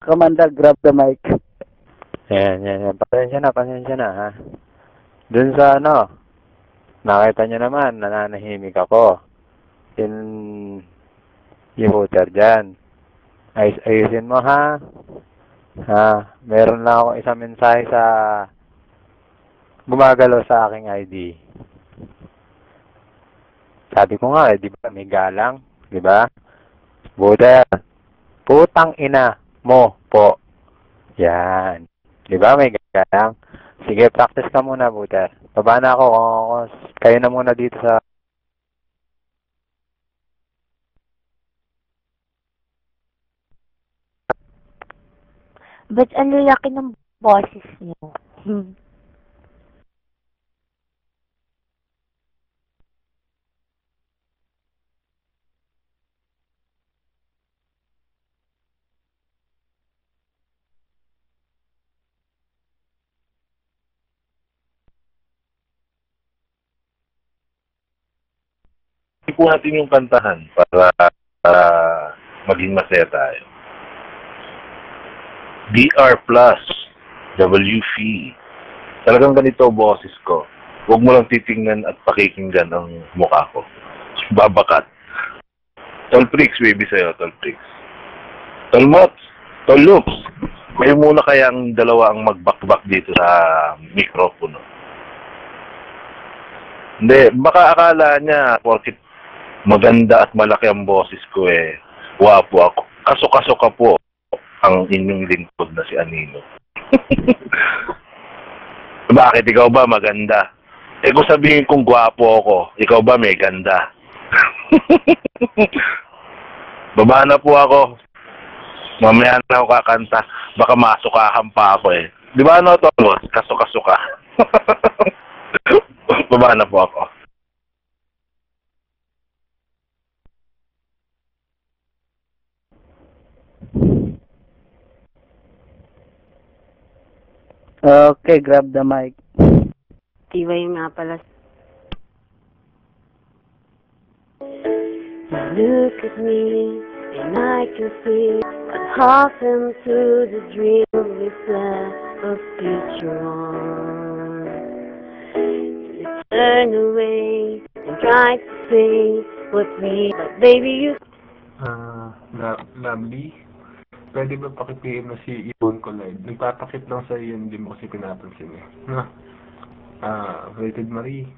Commander, grab the mic. Yan. Pasensya na, ha. Dun sa nakita nyo naman, nananahimik ako. Yung router dyan. Ayusin mo, ha. Ha, meron lang ako isang mensahe sa gumagalaw sa aking ID. Sabi ko nga, di ba, may galang, di ba? Router, putang ina mo po. Yan. Di ba, may galang? Sige, practice ka muna, router. Baba na ako, kayo na muna dito sa... Ba't ang lalaki ng boses niyo? Hindi po natin yung kantahan para maging masaya tayo. DR Plus, WF. Talagang ganito boses ko. Huwag mo lang titingnan at pakikinggan ang mukha ko. Babakat. Tolprix, baby sa'yo, Tolprix. Tolmots, Toloops. Kayo muna kaya ang dalawa ang magbakbak dito sa mikropono. Hindi, baka akala niya, porkit maganda at malaki ang boses ko wapo ako. Kaso-kaso ka po ang inyong lingkod na si Anino. Bakit? Ikaw ba maganda? Kung sabihin kong gwapo ako, ikaw ba may ganda? Baba na po ako. Mamaya na ako kakanta. Baka masukahan pa ako Di ba Tolo? Kaso-kaso ka. Baba na po ako. Okay, grab the mic. Tibay nga pala. Look at me, and I can see what happened to the dream we set a future on. You turn away and try to say what we, but baby you... Lovely. Pwede ba paki-PM na si Ibon Collide? Nagpapakit lang sa iyo, hindi mo kasi pinapansin Rated Marie.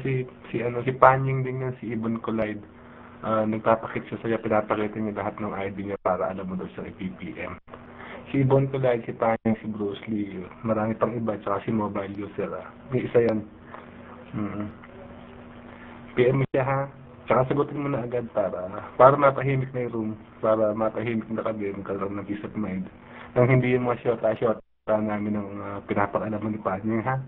Si Panying din yan, si Ibon Collide. Nagpapakit siya sa'yo, pinapakita niya lahat ng ID niya para alam mo daw siya i-PPM. Si Ibon Collide, si Panying, si Bruce Lee, marami pang iba, tsaka si mobile user. May isa yan. PM mo siya ha. Tsaka sagutin mo na agad para mapahimik na yung room, para mapahimik na kami, magkaroon ng peace of mind. Nang hindi yung mga shota namin ng pinapakalaman ni Panying, ha?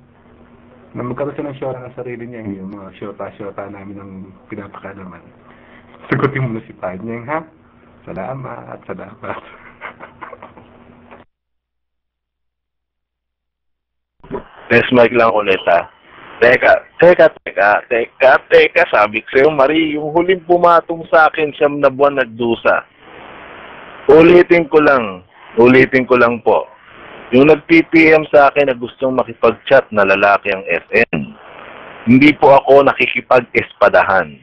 Na magkaroon siya ng shota ng sarili niya, yung mga shota namin ng pinapakalaman. Sagutin mo na si Panying, ha? Salamat. Test mic lang ulit, ha? Teka, sabi ko sa'yo, Marie, yung huling pumatong sa akin, 9 na buwan nagdusa. Ulitin ko lang po. Yung nag-PPM sa akin na gustong makipag-chat na lalaki ang FN, hindi po ako nakikipag-espadahan.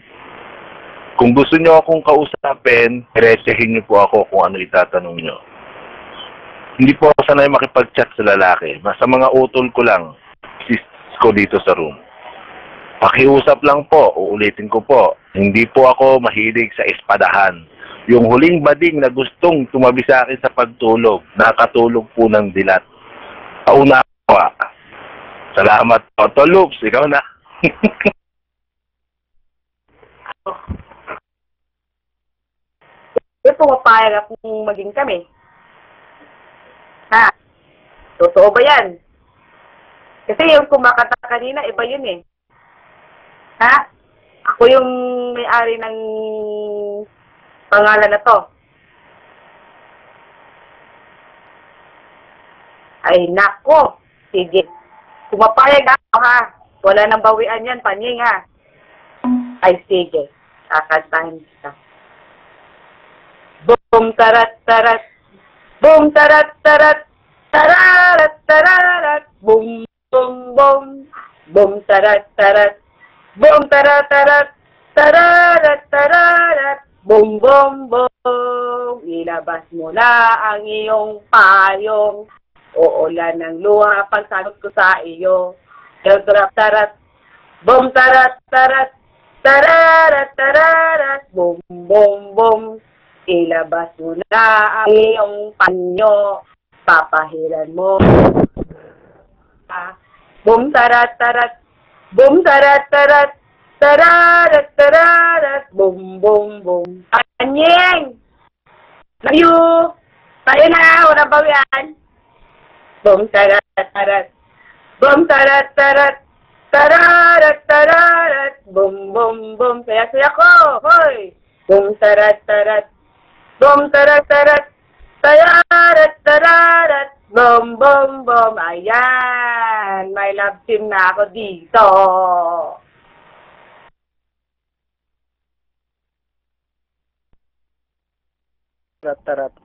Kung gusto nyo akong kausapin, diretsahin nyo po ako kung ano itatanong nyo. Hindi po ako sanay makipag-chat sa lalaki. Sa mga utol ko lang, ko dito sa room. Pakiusap lang po, uulitin ko po. Hindi po ako mahilig sa espadahan. Yung huling bading na gustong tumabi sa akin sa pagtulog, nakatulog po ng dilat. Pauna ko. Salamat po. Toloops, ikaw na. Pumapayag akong maging kami. Ha? Totoo ba yan? Kasi yung kumakata kanina, iba yun Ha? Ako yung may-ari ng pangalan na to. Ay, nako. Sige. Kumapayag ako, ha? Wala nang bawian yan, Panying, ha? Ay, sige. Kakantahin kita. Boom, tarat, tarat. Boom, tarat, tarat. Tararat, tararat. Boom, boom, boom. Boom, tarat, tarat. Boom, tarat, tarat. Tararat, tararat. Boom, boom, boom. Ilabas mo na ang iyong payong. Uulan ng luha pagsagot ko sa iyo. Tarat, tarat. Boom, tarat, tarat. Tararat, tararat. Boom, boom, boom. Ilabas mo na ang iyong panyo. Papahiran mo. Boom, tarat, tarat. Boom, tarat, tarat. Tararat, tararat. Boom, boom, boom. Anyeng! Love you! Tayo na! Walang bawian! Boom, tarat, tarat. Boom, tarat, tarat. Tararat, tararat. Boom, boom, boom. Saya-saya ko! Hoy! Boom, tarat, tarat. Boom, tarat, tarat. Tararat, tararat. Boom, boom, boom. Ayan! May love team na ako dito. Tarat, tarat.